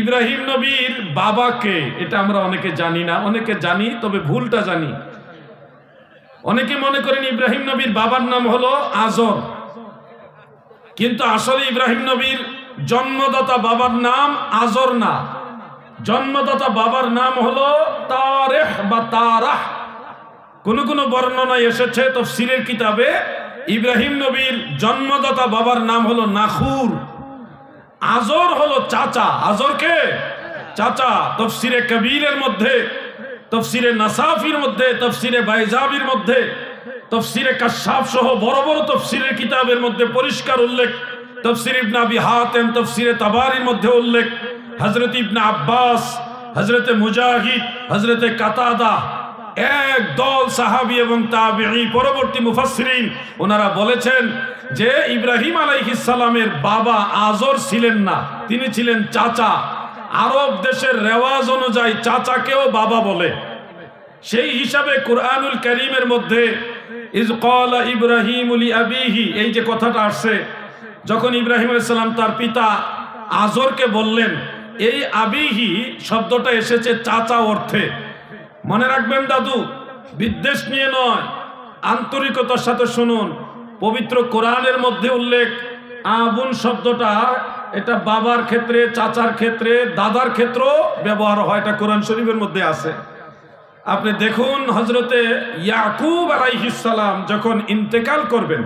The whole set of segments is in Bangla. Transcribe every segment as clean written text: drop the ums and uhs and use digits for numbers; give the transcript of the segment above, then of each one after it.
ইব্রাহিম নবীর বাবাকে, এটা আমরা অনেকে জানি না, অনেকে জানি তবে ভুলটা জানি। অনেকে মনে করেন ইব্রাহিম নবীর বাবার নাম হলো আজর, কিন্তু আসলে ইব্রাহিম নবীর জন্মদাতা বাবার নাম আজর না, জন্মদাতা বাবার নাম হলো তারেহ বা তারাহ। কোন কোন বর্ণনায় এসেছে তাফসীরের কিতাবে ইব্রাহিম নবীর জন্মদাতা বাবার নাম হলো নাখুর, আজর হলো চাচা। আজর কে? চাচা। তাফসীরে কবীরের মধ্যে, তাফসীরে নাসাফির মধ্যে, তাফসীরে বাইজাবির মধ্যে, তাফসীরে কাশশাফ সহ বড় বড় তাফসীরের কিতাবের মধ্যে পরিষ্কার উল্লেখ, তাফসীর ইবনে আবি হাতিম, তাফসীরে তাবারির মধ্যে উল্লেখ, হযরত ইবনে আব্বাস, হযরত মুজাহিদ, হযরত কাতাদা, এক দল সাহাবী এবং তাবেঈ পরবর্তী মুফাসসিরিন ওনারা বলেছেন যে ইব্রাহিম আলাইহিস সালামের বাবা আজর ছিলেন না, তিনি ছিলেন চাচা। আরব দেশের রেওয়াজ অনুযায়ী চাচাকেও বাবা বলে। সেই হিসাবে কুরআনুল কারীমের মধ্যে ইজ ক্বালা ইব্রাহিমু লিআবিহি, এই যে কথাটা আসছে, যখন ইব্রাহিম আলাইহিস সালাম তার পিতা আজরকে বললেন, এই আবিহি শব্দটা এসেছে চাচা অর্থে। মনে রাখবেন দাদু, বিদ্বেষ নিয়ে নয়, আন্তরিকতার সাথে শুনুন। পবিত্র কোরআনের মধ্যে উল্লেখ আবুন শব্দটা, এটা বাবার ক্ষেত্রে, চাচার ক্ষেত্রে, দাদার ক্ষেত্রেও ব্যবহার হয়, এটা কোরআন শরীফের মধ্যে আছে। আপনি দেখুন হযরতে ইয়াকুব আলাইহিস সালাম যখন ইন্তেকাল করবেন,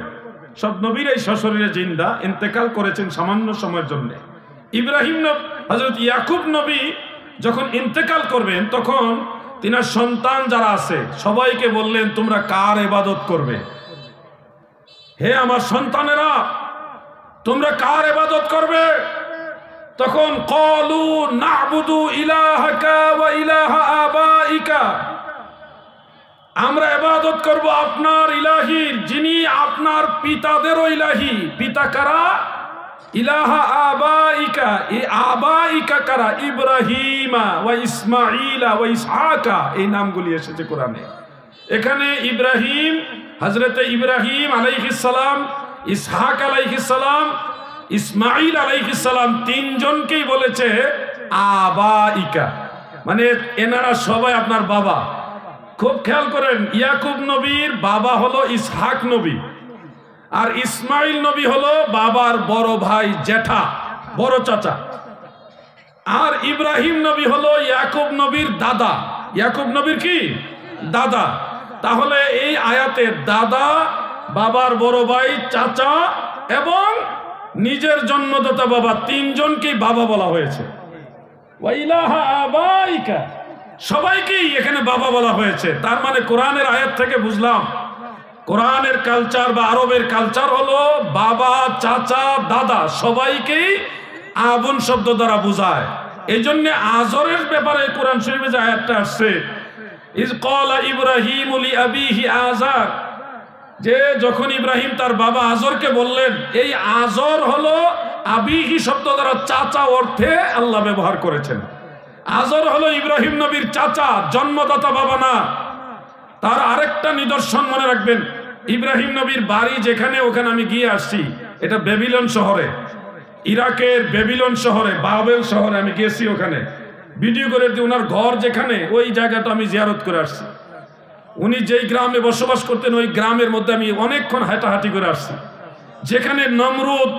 সব নবীরাই সশরীরে জিন্দা, ইন্তেকাল করেছেন সামান্য সময়ের জন্য। ইব্রাহিম হযরত ইয়াকুব নবী যখন ইন্তেকাল করবেন, তখন তিনার সন্তান যারা আছে সবাইকে বললেন, তোমরা কার ইবাদত করবে? হে আমার সন্তানেরা, তোমরা কার ইবাদত করবে? তখন ক্বালু না'বুদু ইলাহাকা ওয়া ইলাহা আবাইকা, আমরা ইবাদত করব আপনার ইলাহির, যিনি আপনার পিতাদেরও ইলাহি। পিতা কারা? ইলাহা আবাইকা। এই আবাইকা কারা? ইব্রাহিমা ওয়া ইসমাঈলা ওয়া ইসহাকা, এই নামগুলি এসেছে কোরআনে। এখানে ইব্রাহিম, হযরতে ইব্রাহিম আলাইহিস সালাম, ইসহাক আলাইহিস সালাম, ইসমাঈল আলাইহিস সালাম, তিনজনকেই বলেছে আবাইকা, মানে এনারা সবাই আপনার বাবা। খুব খেয়াল করেন, ইয়াকুব নবীর বাবা হলো ইসহাক নবী, আর ইসমাইল নবী হলো বাবার বড় ভাই, জ্যাঠা, বড় চাচা। আর ইব্রাহিম নবী হলো ইয়াকুব নবীর দাদা। ইয়াকুব নবীর কি? দাদা। তাহলে এই আয়াতে দাদা, বাবার বড় ভাই, চাচা এবং নিজের জন্মদাতা বাবা, তিনজনকেই বাবা বলা হয়েছে। ওয়া ইলাহা আবাইকা, সবাইকেই এখানে বাবা বলা হয়েছে। তার মানে কোরআনের আয়াত থেকে বুঝলাম, কোরআনের কালচার বা আরবের কালচার হলো বাবা, চাচা, দাদা সবাইকেই আবুন শব্দ দ্বারা বোঝায়। এই জন্য আজরের ব্যাপারে কোরআন শরীফে যে আয়াতটা আসছে, ইজ ক্বালা ইব্রাহিমু লিআবিহি আজার, যে যখন ইব্রাহিম তার বাবা আজরকে বললেন, এই আজর হলো আবিহি শব্দ দ্বারা চাচা অর্থে আল্লাহ ব্যবহার করেছেন। আজর হলো ইব্রাহিম নবীর চাচা, জন্মদাতা বাবা না। তার আরেকটা নিদর্শন মনে রাখবেন, ইব্রাহিম নবীর বাড়ি যেখানে, ওখানে আমি গিয়ে আসছি, এটা বেবিলন শহরে, ইরাকের বেবিলন শহরে, বাবেল শহরে আমি গেছি, ওখানে ভিডিও করে দিই। ওনার ঘর যেখানে, ওই জায়গাটা আমি জিয়ারত করে আসছি। উনি যেই গ্রামে বসবাস করতেন, ওই গ্রামের মধ্যে আমি অনেকক্ষণ হাঁটাহাঁটি করে আসছি। যেখানে নমরুদ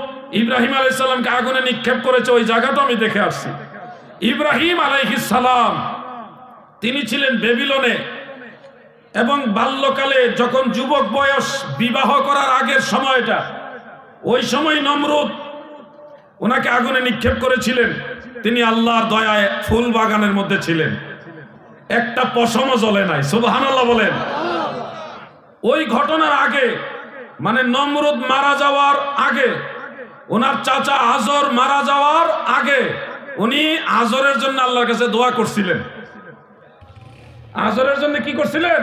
ইব্রাহিম আলাইহিস সালামকে আগুনে নিক্ষেপ করেছে, ওই জায়গাটা আমি দেখে আসছি। ইব্রাহিম আলাইহিস সালাম তিনি ছিলেন বেবিলনে, এবং বাল্যকালে যখন যুবক বয়স, বিবাহ করার আগের সময়টা, ওই সময় নমরুদ ওনাকে আগুনে নিক্ষেপ করেছিলেন। তিনি আল্লাহর দয়ায় ফুল বাগানের মধ্যে ছিলেন, একটা পশমও জ্বলে নাই। সুবহানাল্লাহ বলেন। ওই ঘটনার আগে, মানে নমরুদ মারা যাওয়ার আগে, ওনার চাচা আজর মারা যাওয়ার আগে, উনি আজরের জন্য আল্লাহর কাছে দোয়া করছিলেন। আজরের জন্য কি করছিলেন?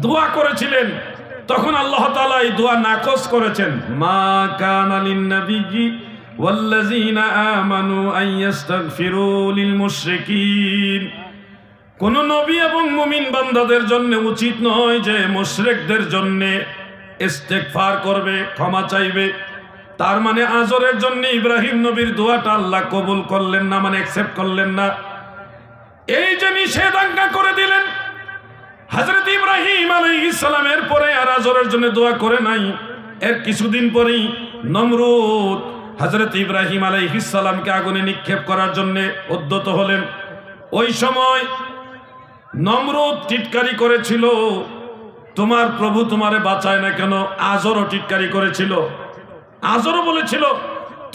দোয়া করেছিলেন। তখন আল্লাহ তাআলা এই দোয়া নাকচ করেছেন। মা কানা লিন-নাবিয়্যি ওয়াল্লাযীনা আমানু আন ইস্তাগফিরু লিল মুশরিকিন, কোন নবী এবং মুমিন বান্দাদের জন্য উচিত নয় যে মুশরিকদের জন্য ইস্তেগফার করবে, ক্ষমা চাইবে। তার মানে আজরের জন্য ইব্রাহিম নবীর দোয়াটা আল্লাহ কবুল করলেন না, মানে অ্যাকসেপ্ট করলেন না। এই যে নিষেধাজ্ঞা করে দিলেন, হযরত ইব্রাহিম আলাইহিস সালামের পরে আর আজরের জন্য দোয়া করে নাই। এর কিছুদিন পরেই নমরুদ হযরত ইব্রাহিম আলাইহিস সালামকে আগুনে নিক্ষেপ করার জন্য উদ্যত হলেন। ওই সময় নমরুদ টিটকারি করেছিল, তোমার প্রভু তোমারে বাঁচায় না কেন? আজরও টিটকারি করেছিল, আজরও বলেছিল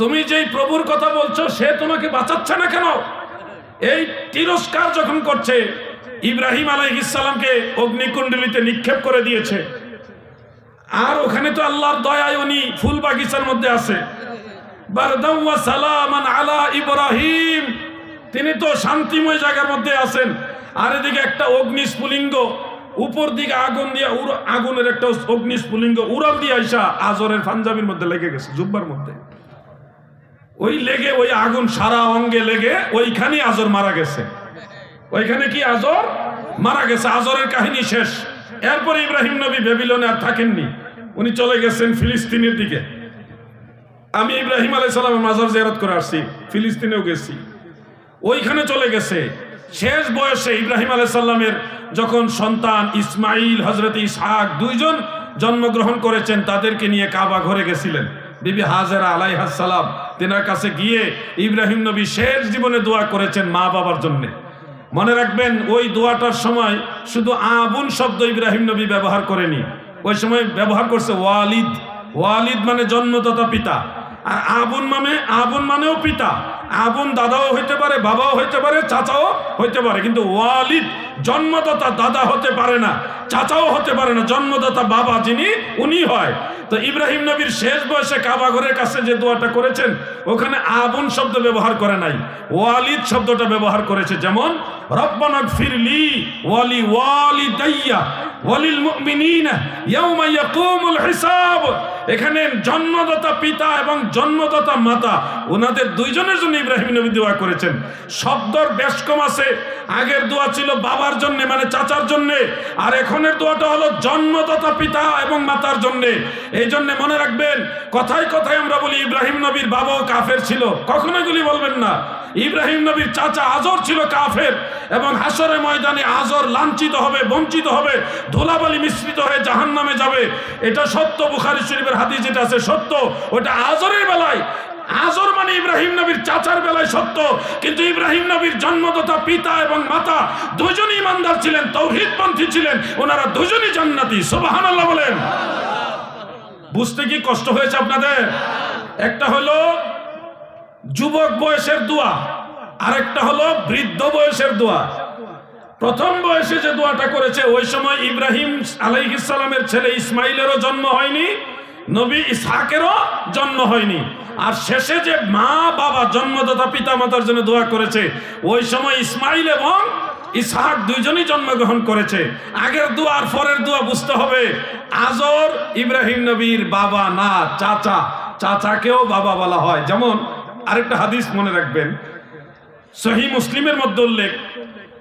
তুমি যেই প্রভুর কথা বলছো সে তোমাকে বাঁচাচ্ছে না কেন? এই তিরস্কার যখন করছে, ইব্রাহিম আলাইহিস সালামকে অগ্নিকুণ্ডলিতে নিক্ষেপ করে দিয়েছে। আর ওখানে তো আল্লাহর দয়ায় উনি ফুল বাগিচার মধ্যে আছে, বারদাম ওয়া সালামান আলা ইব্রাহিম, তিনি তো শান্তিময় জায়গার মধ্যে আছেন। আর এদিকে একটা অগ্নিস্ফুলিঙ্গ উপর দিকে আগুন দিয়ে, আগুনের একটা অগ্নিস্ফুলিঙ্গ উড়াল দিয়ে আইসা আজরের পাঞ্জাবির মধ্যে লেগে গেছে, জুব্বার মধ্যে। ওই লেগে ওই আগুন সারা অঙ্গে লেগে ওইখানে আজর মারা গেছে। ওইখানে কি আজর মারা গেছে, আজরের কাহিনী শেষ। এরপরে ইব্রাহিম নবী বেবিলনে আর থাকেননি, উনি চলে গেছেন ফিলিস্তিনের দিকে। আমি ইব্রাহিম আলাইহিস সালামের মাজার জিয়ারত করে আসছি, ফিলিস্তিনেও গেছি, ওইখানে চলে গেছে। শেষ বয়সে ইব্রাহিম আলাইহিস সালামের যখন সন্তান ইসমাইল, হযরত ইসহাক দুইজন জন্মগ্রহণ করেছেন, তাদেরকে নিয়ে কাবা ঘরে গেছিলেন। বিবি হাজেরা আলাইহাস সালাম তেনার কাছে গিয়ে ইব্রাহিম নবী শেষ জীবনে দোয়া করেছেন মা বাবার জন্য। মনে রাখবেন, ওই দোয়াটার সময় শুধু আবুন শব্দ ইব্রাহিম নবী ব্যবহার করেনি, ওই সময় ব্যবহার করছে ওয়ালিদ। ওয়ালিদ মানে জন্মদাতা পিতা, আর আবুন মানেও পিতা। আবুন দাদাও হইতে পারে, বাবাও হইতে পারে, চাচাও হইতে পারে, কিন্তু ওয়ালিদ জন্মদাতা দাদা হতে পারে না, চাচাও হতে পারে না, জন্মদাতা বাবা যিনি উনি হয়। তো ইব্রাহিম নবীর শেষ বয়সে কাবা ঘরের কাছে যে দোয়াটা করেছেন, ওখানে আবুন শব্দ ব্যবহার করে নাই, ওয়ালিদ শব্দটা ব্যবহার করেছে। যেমন রব্বানা গফিরলি ওয়ালি ওয়ালিদাইয়া ওয়ালিল মুমিনিনা ইয়াউমা ইয়াকুমুল হিসাব। এখানে জন্মদাতা পিতা এবং জন্মদাতা মাতা, ওনাদের দুইজনের জন্য ইব্রাহিম নবী দোয়া করেছেন। শব্দর বেশ কম আছে। আগের দোয়া ছিল বাবার জন্য, মানে চাচার জন্য, আর এখনের দোয়াটা হলো জন্মদাতা পিতা এবং মাতার জন্য। এই জন্য মনে রাখবেন, কথায় কথায় আমরা বলি ইব্রাহিম নবীর বাবাও কাফের ছিল, কখনো এগুলি বলবেন না। ইব্রাহিম নবীর চাচা আজর ছিল কাফের, এবং হাসরের ময়দানে আজর লাঞ্ছিত হবে, বঞ্চিত হবে, ধুলাবালি মিশ্রিত হয়ে জাহান্নামে যাবে। এটা সত্য, বুখারী শরীফের হাদিস যেটা আছে সত্য, ওটা আজরের বেলায়। আজর মানে ইব্রাহিম নবীর চাচার বেলায় সত্য, কিন্তু ইব্রাহিম নবীর জন্মদাতা পিতা এবং মাতা দুজনই ইমানদার ছিলেন, তাওহীদপন্থী ছিলেন, ওনারা দুজনই জান্নাতি। সুবহানাল্লাহ বলেন। বুঝতে কি কষ্ট হয়েছে আপনাদের? একটা হলো যুবক বয়সের দোয়া, আরেকটা হলো বৃদ্ধ বয়সের দোয়া। প্রথম বয়সে যে দোয়াটা করেছে, ওই সময় ইব্রাহিম আলাইহিস সালামের ছেলে ইসমাইলেরও জন্ম হয়নি, নবী ইসহাকেরও জন্ম হয়নি। আর শেষে যে মা বাবা জন্মদাতা পিতা মাতার জন্য দোয়া করেছে, ওই সময় ইসমাইল এবং ইসহাক দুইজনই জন্মগ্রহণ করেছে। আগের দোয়া আর পরের দোয়া বুঝতে হবে। আজর ইব্রাহিম নবীর বাবা না, চাচা, চাচাকেও বাবা বলা হয়। যেমন আরেকটা হাদিস মনে রাখবেন, সহিহ মুসলিমের মধ্যে উল্লেখ,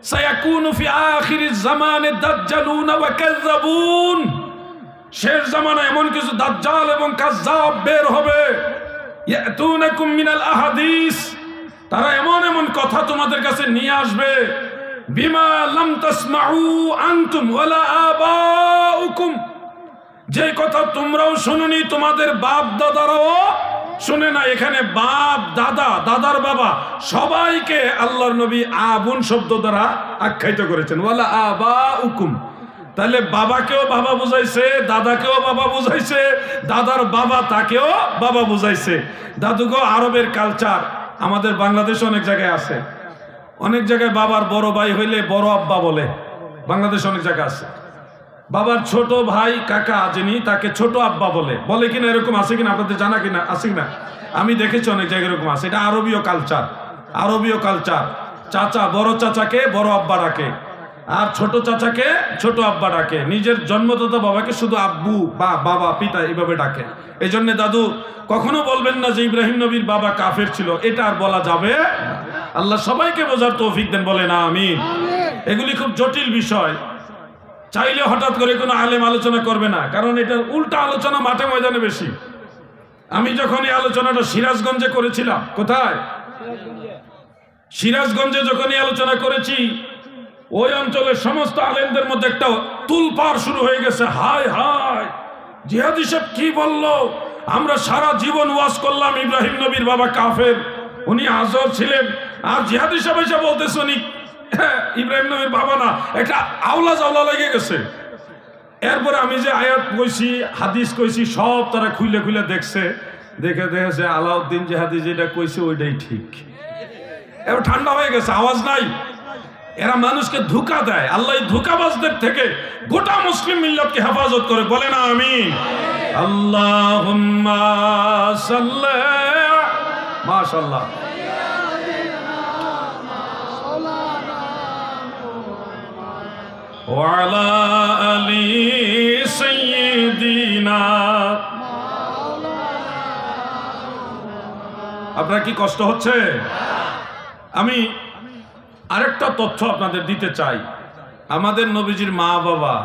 সায়াকুনু ফি আখিরিজ জামানে দাজ্জালুন ওয়া কাযযাবুন। শেষ জামানায় এমন কিছু দাজ্জাল এবং কাযযাব বের হবে। ইয়াতুনাকুম মিনাল আহাদিস, তারা এমন এমন কথা তোমাদের কাছে নিয়ে আসবে, বিমা লাম তাসমাউ আনতুম ওয়ালা আবাউকুম, যে কথা তোমরাও শুনোনি, তোমাদের বাপ দাদারাও শুনে না। এখানে বাপ দাদা, দাদার বাবা, সবাইকে আল্লাহর নবী আবুন শব্দ দ্বারা আখ্যায়িত করেছেন, ওয়ালা আবাউকুম। তাহলে বাবাকেও বাবা বুঝাইছে, দাদাকেও বাবা বুঝাইছে, দাদার বাবা তাকেও বাবা বুঝাইছে। দাদুগো আরবের কালচার আমাদের বাংলাদেশে অনেক জায়গায় আছে। অনেক জায়গায় বাবার বড় ভাই হইলে বড় আব্বা বলে, বাংলাদেশে অনেক জায়গায় আছে। বাবার ছোট ভাই কাকা যিনি, তাকে ছোট আব্বা বলে, বলে কিনা এরকম আছে কিনা আপনাদের জানা কিনা, আছে কিনা? আমি দেখেছি অনেক জায়গায় এরকম আছে। এটা আরবীয় কালচার, আরবীয় কালচার। চাচা বড় চাচাকে বড় আব্বা ডাকে, আর ছোট চাচাকে ছোট আব্বা ডাকে, নিজের জন্মদাতা বাবাকে শুধু আব্বু বা বাবা পিতা এইভাবে ডাকে। এই জন্য দাদু কখনো বলবেন না যে ইব্রাহিম নবীর বাবা কাফের ছিল, এটা আর বলা যাবে। আল্লাহ সবাইকে বোঝার তৌফিক দেন, বলে না আমিন। এগুলি খুব জটিল বিষয়, চাইলে হঠাৎ করে কোনো আলেম আলোচনা করবে না, কারণ এটার উল্টা আলোচনা মাঠে ময়দানে বেশি। আমি যখন এই আলোচনাটা সিরাজগঞ্জে করেছিলাম, কোথায়? সিরাজগঞ্জে যখন এই আলোচনা করেছি, ওই অঞ্চলের সমস্ত আলেমদের মধ্যে একটা তুলপাড় শুরু হয়ে গেছে। হায় হায়, জিহাদি সাহেব কি বললো? আমরা সারা জীবন ওয়াজ করলাম ইব্রাহিম নবীর বাবা কাফের, উনি আজর ছিলেন, আর জিহাদি সাহেব এসে বলতেছে উনি ইব্রাহিম নবীর বাবা না। একটা আওলা জাওলা লেগে গেছে। এরপরে আমি যে আয়াত কইছি, হাদিস কইছি, সব তারা খুলে খুলে দেখছে, দেখেছে আলাউদ্দিন জিহাদি যেটা কইছে ওইটাই ঠিক। এবার ঠান্ডা হয়ে গেছে, আওয়াজ নাই। এরা মানুষকে ধোঁকা দেয়। আল্লাহ এই ধোঁকাবাজদের থেকে গোটা মুসলিম মিল্লাতকে হেফাজত করে, বলে না আমিন। আল্লাহুম্মা সাল্লি, মাশাআল্লাহ। ওয়া আলা আলি সাইয়্যিদিনা। আপনার কি কষ্ট হচ্ছে? আমি আরেকটা তথ্য আপনাদের দিতে চাই। আমাদের নবীজির মা বাবা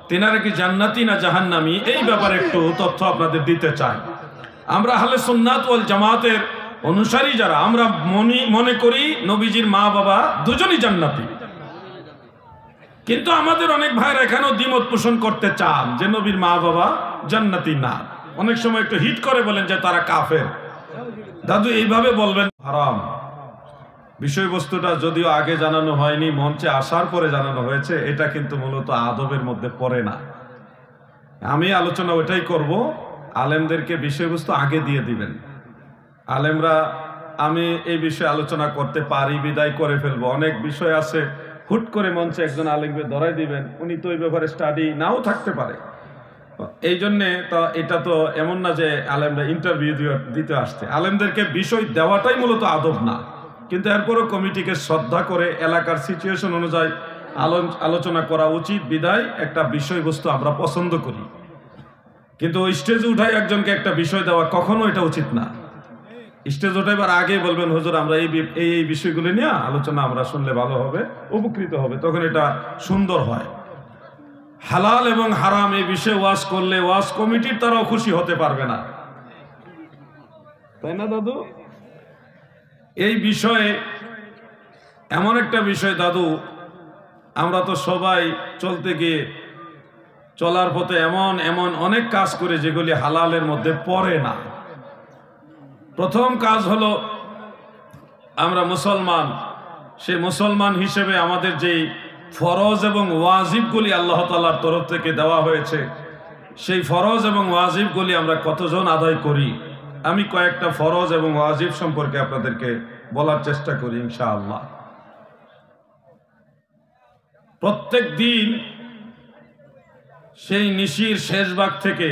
তেনারা কি জান্নাতি না জাহান্নামী, এই ব্যাপারে একটু তথ্য আপনাদের দিতে চাই। আমরা আহলে সুন্নাত ওয়াল জামাতের অনুসারী যারা, আমরা মনে করি নবীজির মা বাবা দুজনই জান্নাতি। কিন্তু আমাদের অনেক ভাইরা এখানেও দ্বিমত পোষণ করতে চান যে নবীর মা বাবা জান্নাতি না। অনেক সময় একটু হিট করে বলেন যে তারা কাফের। দাদু এইভাবে বলবেন হারাম। বিষয়বস্তুটা যদিও আগে জানানো হয়নি, মঞ্চে আসার পরে জানানো হয়েছে, এটা কিন্তু মূলত আদবের মধ্যে পড়ে না। আমি আলোচনা ওইটাই করব, আলেমদেরকে বিষয়বস্তু আগে দিয়ে দিবেন। আলেমরা, আমি এই বিষয়ে আলোচনা করতে পারি বিদায় করে ফেলবো। অনেক বিষয় আছে হুট করে মঞ্চে একজন আলেমকে ধরাই দিবেন, উনি তো এই ব্যাপারে স্টাডি নাও থাকতে পারে। এই জন্যে তো এটা তো এমন না যে আলেমরা ইন্টারভিউ দিতে আসছে। আলেমদেরকে বিষয় দেওয়াটাই মূলত আদব না, কিন্তু এরপরও কমিটিকে শ্রদ্ধা করে এলাকার সিচুয়েশন অনুযায়ী আলোচনা করা উচিত। বিদায় একটা বিষয়বস্তু আমরা পছন্দ করি, কিন্তু স্টেজে উঠাই একজনকে একটা বিষয় দেওয়া কখনো এটা উচিত না। স্টেজ উঠাইবার আগে বলবেন হুজুর আমরা এই বিষয়গুলি নিয়ে আলোচনা আমরা শুনলে ভালো হবে, উপকৃত হবে, তখন এটা সুন্দর হয়। হালাল এবং হারাম এই বিষয়ে ওয়াজ করলে ওয়াজ কমিটির তারাও খুশি হতে পারবে না, তাই না দাদু? এই বিষয়ে এমন একটা বিষয় দাদু, আমরা তো সবাই চলতে গিয়ে চলার পথে এমন এমন অনেক কাজ করে যেগুলি হালালের মধ্যে পড়ে না। প্রথম কাজ হলো আমরা মুসলমান, সে মুসলমান হিসেবে আমাদের যেই ফরজ এবং ওয়াজিবগুলি আল্লাহ তাআলার তরফ থেকে দেওয়া হয়েছে, সেই ফরজ এবং ওয়াজিবগুলি আমরা কতজন আদায় করি। আমি কয়েকটা ফরজ এবং ওয়াজিব সম্পর্কে আপনাদেরকে বলার চেষ্টা করি ইনশাআল্লাহ। প্রত্যেক দিন সেই নিশির শেষ ভাগ থেকে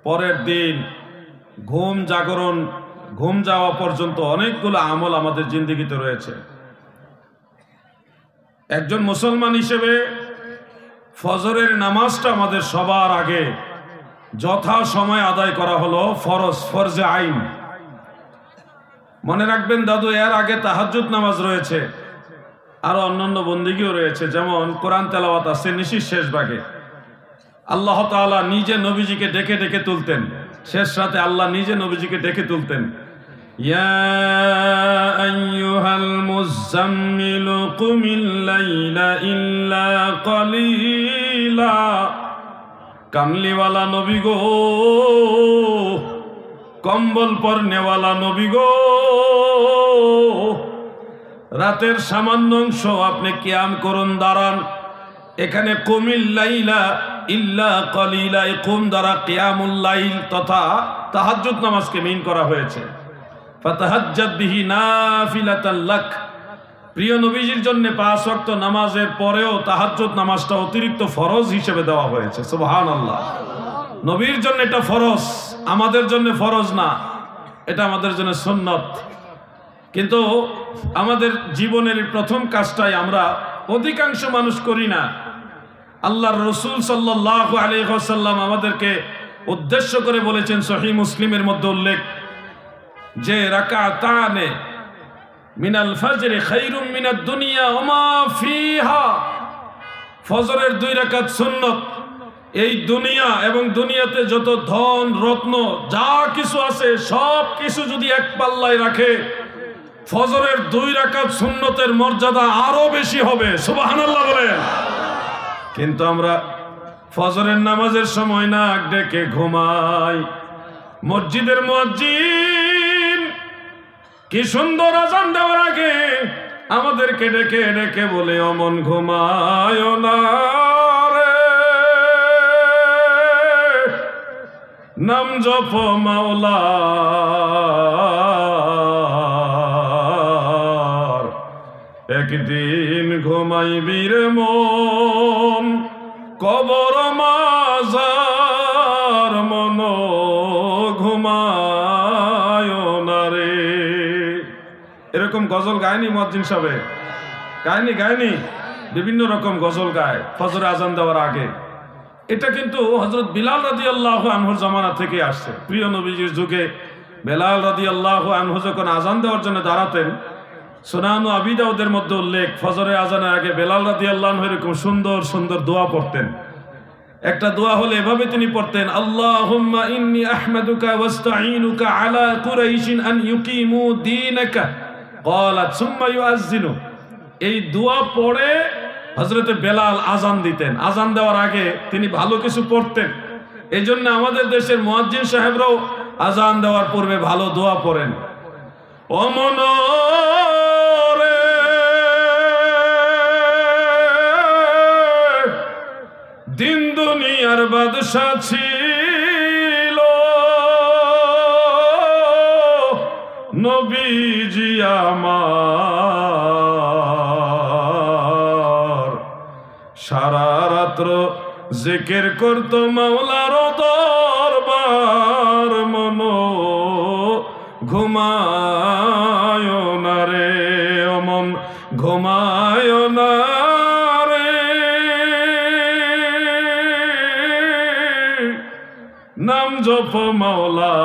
পরের দিন ঘুম জাগরণ, ঘুম যাওয়া পর্যন্ত অনেকগুলো আমল আমাদের জিন্দেগিতে রয়েছে। একজন মুসলমান হিসেবে ফজরের নামাজটা আমাদের সবার আগে যথা সময় আদায় করা হলো ফরজ, ফরজে আইন। মনে রাখবেন দাদু, এর আগে তাহাজ্জুদ নামাজ রয়েছে, আরো অন্যান্য বন্দিগিও রয়েছে, যেমন কোরআন তেলাওয়াত আছে নিশির শেষ ভাগে। আল্লাহ তাআলা নিজে নবীজিকে ডেকে ডেকে তুলতেন, শেষ রাতে আল্লাহ নিজে নবীজিকে ডেকে তুলতেন। ইয়া আইয়ুহাল মুযাম্মিলু কুমিল লাইলা ইল্লা কালিলা। কামলিওয়ালা নবী গো, কম্বল পরনেওয়ালা নবী গো, রাতের সামান্য অংশ আপনি কিয়াম করুন, দাঁড়ান। এখানে কুমিল লাইলা ইল্লা কালিলা, এই কুম দ্বারা কিয়ামুল লাইল তথা তাহাজ্জুদ নামাজকে মিন করা হয়েছে। ফাতাহাজ্জাদ বিহি নাফিলাতান লাক, প্রিয় নবীজির জন্য 5 ওয়াক্ত নামাজের পরেও তাহাজ্জুদ নামাজটা অতিরিক্ত ফরজ হিসেবে দেওয়া হয়েছে। সুবহানাল্লাহ। নবীর জন্য এটা ফরজ, আমাদের জন্য ফরজ না, এটা আমাদের জন্য সুন্নত। কিন্তু আমাদের জীবনের প্রথম কাজটাই আমরা অধিকাংশ মানুষ করি না। আল্লাহর রাসূল সাল্লাল্লাহু আলাইহি ওয়াসাল্লাম আমাদেরকে উদ্দেশ্য করে বলেছেন, সহিহ মুসলিমের মধ্যে উল্লেখ, যে রাকাতানে মিনাল ফজর খায়রুম মিনাদ দুনিয়া ওয়া মা ফিহা। ফজরের 2 রাকাত সুন্নত, এই দুনিয়া এবং দুনিয়াতে যত ধন রত্ন যা কিছু আছে সব কিছু যদি এক পাল্লায় রাখে, ফজরের 2 রাকাত সুন্নতের মর্যাদা আরো বেশি হবে। সুবহানাল্লাহ বলেন। কিন্তু আমরা ফজরের নামাজের সময় নাক ডেকে ঘুমাই। মসজিদের মুয়াজ্জিন কি সুন্দর আজান দেওয়ার আগে আমাদেরকে ডেকে ডেকে বলে, অমন ঘুমায় না রে, নাম জপ মাওলার, একদিন ঘুমাইবি রে মন, কবর মাজার মন ঘুমায় না রে। এরকম গজল গায়নি মুয়াজ্জিন সাহেব? গায়নি বিভিন্ন রকম গজল গায় ফজরে আজান দেওয়ার আগে। এটা কিন্তু হযরত বিলাল রাদিয়াল্লাহু আনহুর জামানা থেকে আসছে। প্রিয় নবীজির যুগে বেলাল রাদিয়াল্লাহু আনহু যখন আজান দেওয়ার জন্য দাঁড়াতেন, সুনান ও আবি দাউদের মধ্যে উল্লেখ, ফজরের আজানের আগে বেলাল রাদিয়াল্লাহু আনহু এরকম সুন্দর সুন্দর দোয়া পড়তেন। একটা দোয়া হলে এভাবে তিনি পড়তেন, আল্লাহুম্মা ইন্নী আহমাদুকা ওয়াস্তাঈনুকা আলা কুরাইশিন আন ইউকিমু দীনাকা ক্বালাত সুম্মা ইউআযযিনু। এই দোয়া পড়ে হযরতে বেলাল আজান দিতেন। আজান দেওয়ার আগে তিনি ভালো কিছু পড়তেন। এই জন্য আমাদের দেশের মুয়াজ্জিন সাহেবরাও আজান দেওয়ার পূর্বে ভালো দোয়া পড়েন। ও মনরে দিন দুনিয়ার বাদশা ছিল নবীজি আমার, সারা রাত্র জিকির করত মাওলার দরবার, মন ঘুমায় না রে, অমন ঘুমায় না রে, নাম জপ মাওলার,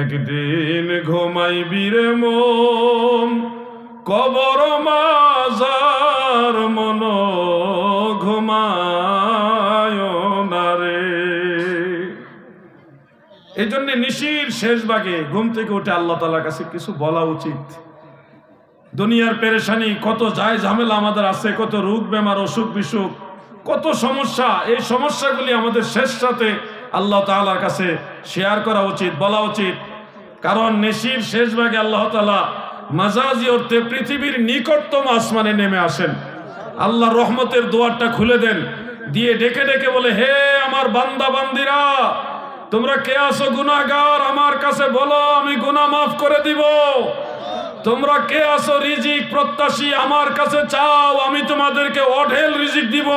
একদিন ঘুমাইবি রে মন, কবর মাজার মন ঘুমায় না রে। এই জন্য নিশির শেষ ভাগে ঘুম থেকে উঠে আল্লাহ তাআলার কাছে কিছু বলা উচিত। দুনিয়ার পেরেশানি, কত যায় ঝামেলা আমাদের আছে, কত রোগ বেমার, অসুখ বিসুখ, কত সমস্যা। এই সমস্যাগুলি আমাদের শেষ রাতে আল্লাহ তাআলার কাছে শেয়ার করা উচিত, বলা উচিত। কারণ নিশির শেষ ভাগে আল্লাহ তাআলা মাজাজি অর্থে পৃথিবীর নিকটতম আসমানে নেমে আসেন। আল্লাহর রহমতের দুয়ারটা খুলে দেন, দিয়ে ডেকে ডেকে বলে, হে আমার বান্দা বান্দিরা, তোমরা কে আছো গুনাহগার, আমার কাছে বলো, আমি গুনাহ মাফ করে দিব। তোমরা কে আছো রিজিক প্রত্যাশী, আমার কাছে চাও, আমি তোমাদেরকে অঢেল রিজিক দিব।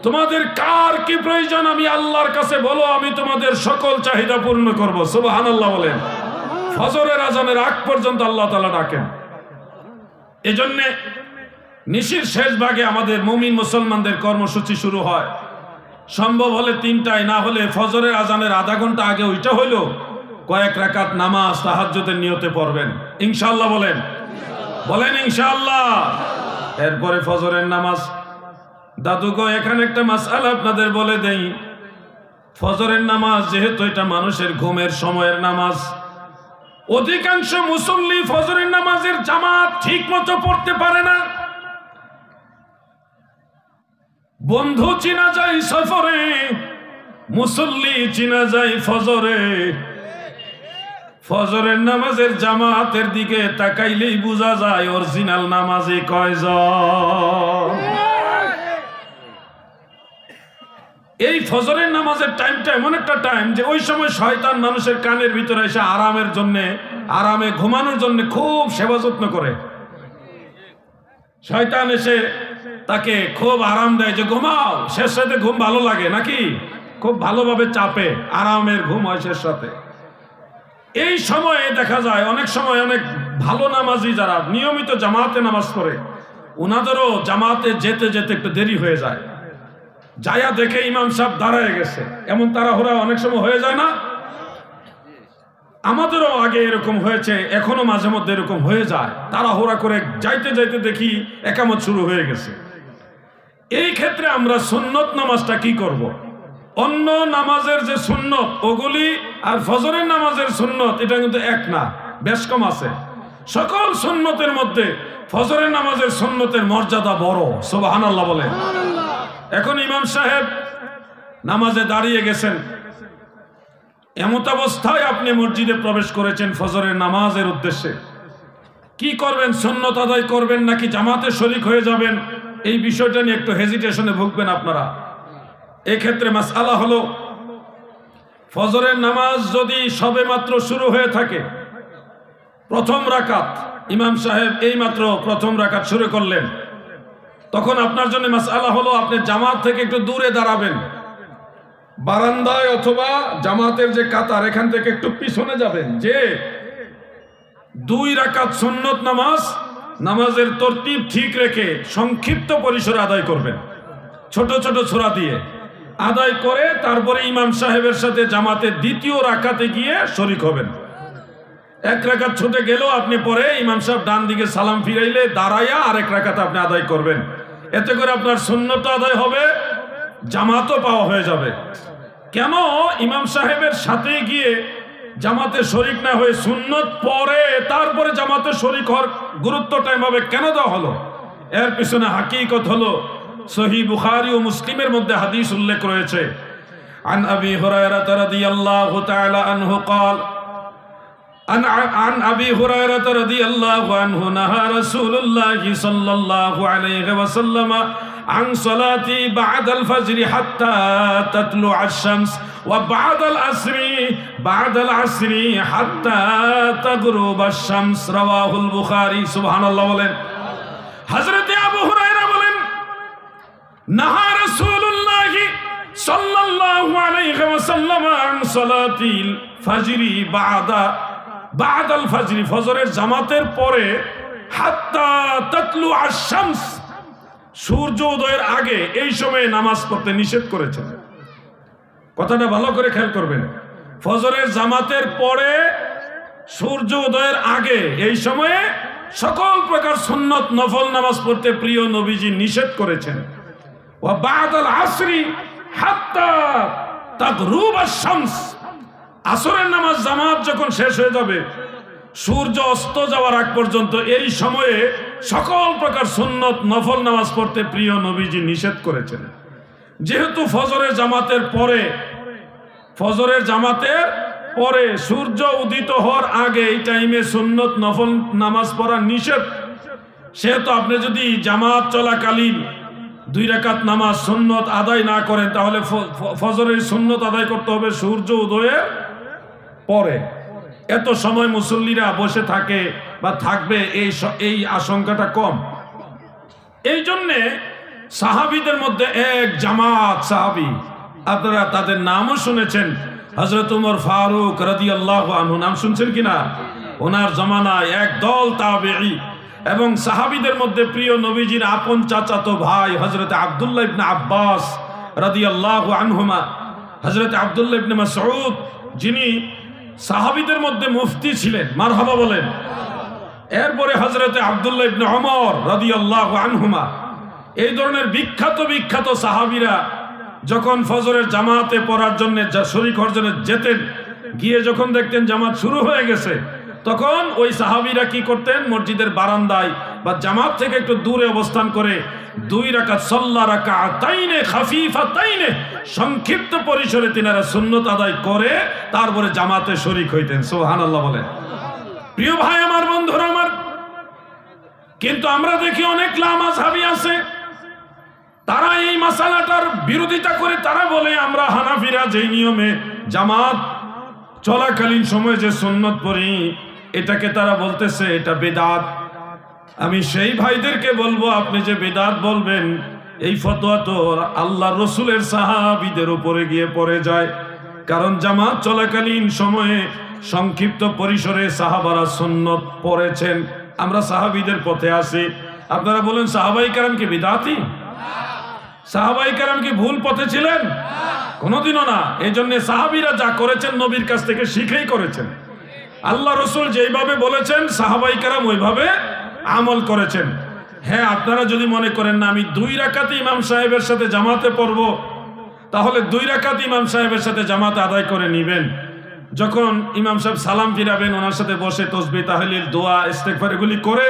তোমাদের কার কি প্রয়োজন, আমি আল্লাহর কাছে বলো, আমি তোমাদের সকল চাহিদা পূর্ণ করব। সুবহানাল্লাহ বলেন। ফজরের আজানের আগ পর্যন্ত আল্লাহ তাআলা ডাকেন। এজন্য নিশির শেষ ভাগে আমাদের মুমিন মুসলমানদের কর্মসূচি শুরু হয়। সম্ভব হলে 3টায়, না হলে ফজরের আজানের আধা ঘন্টা আগে ওইটা হইলো কয়েক রাকাত নামাজ তাহাজ্জুদের নিয়তে পড়বেন ইনশাআল্লাহ। বলেন ইনশাআল্লাহ। এরপরে ফজরের নামাজ। দাদুগো, এখানে একটা মাসআলা আপনাদের বলে দেই। ফজরের নামাজ যেহেতু এটা মানুষের ঘুমের সময়ের নামাজ, অধিকাংশ মুসল্লি ফজরের নামাজের জামাত ঠিক মতো পড়তে পারে না। বন্ধু চিনা যায় সফরে, মুসল্লি চিনা যায় ফজরে। ফজরের নামাজের জামাতের দিকে তাকাইলেই বোঝা যায় অরিজিনাল নামাজি কয়জন। এই ফজরের নামাজের টাইমটা এমন একটা টাইম যে ওই সময় শয়তান মানুষের কানের ভিতরে এসে আরামের জন্য, আরামে ঘুমানোর জন্য খুব সেবা যত্ন করে। শয়তান এসে তাকে খুব আরাম দেয় যে ঘুমাও, শেষ রাতে ঘুম ভালো লাগে নাকি, খুব ভালোভাবে চাপে, আরামের ঘুম হয় শেষ রাতে। এই সময়ে দেখা যায় অনেক সময় অনেক ভালো নামাজি যারা নিয়মিত জামাতে নামাজ পড়ে, ওনাদেরও জামাতে যেতে যেতে একটু দেরি হয়ে যায়। যায়া দেখে ইমাম সাহেব দাঁড়ায় গেছে, এমন তাড়াহুড়া অনেক সময় হয়ে যায় না? আমাদেরও আগে এরকম হয়েছে, এখনো মাঝে মধ্যে এরকম হয়ে যায়। তাড়াহুড়া করে যাইতে যাইতে দেখি একামত শুরু হয়ে গেছে। এই ক্ষেত্রে আমরা সুন্নত নামাজটা কি করব। অন্য নামাজের যে সুন্নত ওগুলি আর ফজরের নামাজের সুন্নত এটা কিন্তু এক না, বেশ কম আছে। সকল সুন্নতের মধ্যে ফজরের নামাজের সুন্নতের মর্যাদা বড়, সুবহানাল্লাহ বলেন। এখন ইমাম সাহেব নামাজে দাঁড়িয়ে গেছেন, এমত অবস্থায় আপনি মসজিদে প্রবেশ করেছেন ফজরের নামাজের উদ্দেশ্যে, কি করবেন? সুন্নত আদায় করবেন নাকি জামাতে শরীক হয়ে যাবেন? এই বিষয়টা নিয়ে একটু হেজিটেশনে ভুগবেন আপনারা। এই ক্ষেত্রে মাসআলা হলো, ফজরের নামাজ যদি সবেমাত্র শুরু হয়ে থাকে, প্রথম রাকাত ইমাম সাহেব এইমাত্র প্রথম রাকাত শুরু করলেন, তখন আপনার জন্য মাসআলা হলো আপনি জামাত থেকে একটু দূরে দাঁড়াবেন, বারান্দায় অথবা জামাতের যে কাতার এখান থেকে একটু পিছনে যাবেন, যে 2 রাকাত সুন্নত নামাজের তরতিব ঠিক রেখে সংক্ষিপ্ত পরিসরে আদায় করবেন, ছোট ছোট সূরা দিয়ে আদায় করে তারপরে ইমাম সাহেবের সাথে জামাতের দ্বিতীয় রাকাতে গিয়ে শরীক হবেন। 1 রাকাত ছুটে গেলেও আপনি পরে ইমাম সাহেব ডান দিকে সালাম ফিরাইলে দাঁড়াইয়া আরেক রাকাত আপনি আদায় করবেন। এতে করে আপনার সুন্নত আদায় হবে, জামাতও পাওয়া হয়ে যাবে। কেন ইমাম সাহেবের সাথে গিয়ে জামাতে শরীক না হয়ে সুন্নত পরে তারপরে জামাতে শরীক হওয়ার গুরুত্বটা এভাবে কেন দেওয়া হলো? এর পিছনে হাকিকত হলো, সহিহ বুখারী ও মুসলিমের মধ্যে হাদিস উল্লেখ রয়েছে, আন আবি হুরায়রা রাদিয়াল্লাহু তাআলা আনহু قال عن أبي هريرة رضي الله عنه نهى رسول الله صلى الله عليه وسلم عن صلاة بعد الفجر حتى تطلع الشمس وبعد العصر حتى تغرب الشمس رواه البخاري سبحان الله বলেন। হযরত আবু হুরায়রা বলেন, নাহা রাসূলুল্লাহ সাল্লাল্লাহু আলাইহি ওয়াসাল্লাম আন সালাতিল ফজরি বাদাল ফজরি, ফজরের জামাতের পরে, হাত্তা তাতলু আশ-শামস, সূর্য উদয়ের আগে এই সময়ে নামাজ পড়তে নিষেধ করেছেন। কথাটা ভালো করে খেয়াল করবেন, ফজরের জামাতের পরে সূর্য উদয়ের আগে এই সময়ে সকল প্রকার সুন্নত নফল নামাজ পড়তে প্রিয় নবীজি নিষেধ করেছেন। ওয়া বাদাল আসরি হাত্তা তাগরুব আশ-শামস, আসরের নামাজ জামাত যখন শেষ হয়ে যাবে, সূর্য অস্ত যাওয়ার আগ পর্যন্ত এই সময়ে সকল প্রকার সুন্নত নফল নামাজ পড়তে প্রিয় নবীজি নিষেধ করেছেন। যেহেতু ফজরের জামাতের পরে সূর্য উদিত হওয়ার আগে এই টাইমে সুন্নত নফল নামাজ পড়া নিষেধ, সেহেতু আপনি যদি জামাত চলাকালীন 2 রাকাত নামাজ সুন্নত আদায় না করেন, তাহলে ফজরের সুন্নত আদায় করতে হবে সূর্য উদয়ের পরে। এত সময় মুসল্লিরা বসে থাকে বা থাকবে এই আশঙ্কাটা কম। এই জন্যে সাহাবীদের মধ্যে এক জামাত সাহাবী, আপনারা তাদের নামও শুনেছেন, হযরত ওমর ফারুক রাদিয়াল্লাহু আনহু, নাম শুনছেন কিনা? ওনার জমানায় এক দল তাবেঈ এবং সাহাবীদের মধ্যে প্রিয় নবীজির আপন চাচাতো ভাই হযরত আব্দুল্লাহ ইবনে আব্বাস রাদিয়াল্লাহু আনহুমা, হযরত আব্দুল্লাহ ইবনে মাসউদ, যিনি সাহাবীদের মধ্যে মুফতি ছিলেন, মারহাবা বলেন। এরপরে হযরত আব্দুল্লাহ ইবনে ওমর রাদিয়াল্লাহু আনহুমা, এই ধরনের বিখ্যাত সাহাবীরা যখন ফজরের জামাতে পড়ার জন্য শরীক হওয়ার জন্য যেতেন, গিয়ে যখন দেখতেন জামাত শুরু হয়ে গেছে, তখন ওই সাহাবীরা কি করতেন? মসজিদের বারান্দায় বা জামাত থেকে একটু দূরে অবস্থান করে 2 রাকাত সাল্লা রাকাতাইনে খাফিফাতাইনে, সংক্ষিপ্ত পরিসরে তিনারা সুন্নত আদায় করে তারপরে জামাতে শরীক হইতেন। সুবহানাল্লাহ বলেন। প্রিয় ভাই আমার, বন্ধুরা আমার, কিন্তু আমরা দেখি অনেক লামাযহাবী আছে, তারা এই মাসালাটার বিরোধিতা করে, তারা বলে আমরা হানাফিরা যেই নিয়মে জামাত চলাকালীন সময় যে সুন্নত পড়ি, এটাকে তারা বলতেছে এটা বিদআত। আমি সেই ভাইদেরকে বলবো, আপনি যে বিদআত বলবেন, এই ফতোয়া তো আল্লাহর রাসূলের সাহাবীদের উপরে গিয়ে পড়ে যায়। কারণ জামাত চলাকালীন সময়ে সংক্ষিপ্ত পরিসরে সাহাবারা সুন্নত পড়েছেন, আমরা সাহাবীদের পথে আছি। আপনারা বলেন সাহাবায়ে কেরাম কি বিদআতি? সাহাবায়ে কেরাম কি ভুল পথে ছিলেন? কোনোদিনও না। এই জন্য সাহাবীরা যা করেছেন নবীর কাছ থেকে শিখেই করেছেন। আল্লাহ রসুল যেইভাবে বলেছেন সাহাবায়ে কেরাম ওইভাবে আমল করেছেন। হ্যাঁ, আপনারা যদি মনে করেন না আমি 2 রাকাত ইমাম সাহেবের সাথে জামাতে পড়ব, তাহলে 2 রাকাত ইমাম সাহেবের সাথে জামাতে আদায় করে নেবেন। যখন ইমাম সাহেব সালাম ফিরাবেন, ওনার সাথে বসে তাসবিহ তাহলিল দোয়া ইস্তেগফার এগুলি করে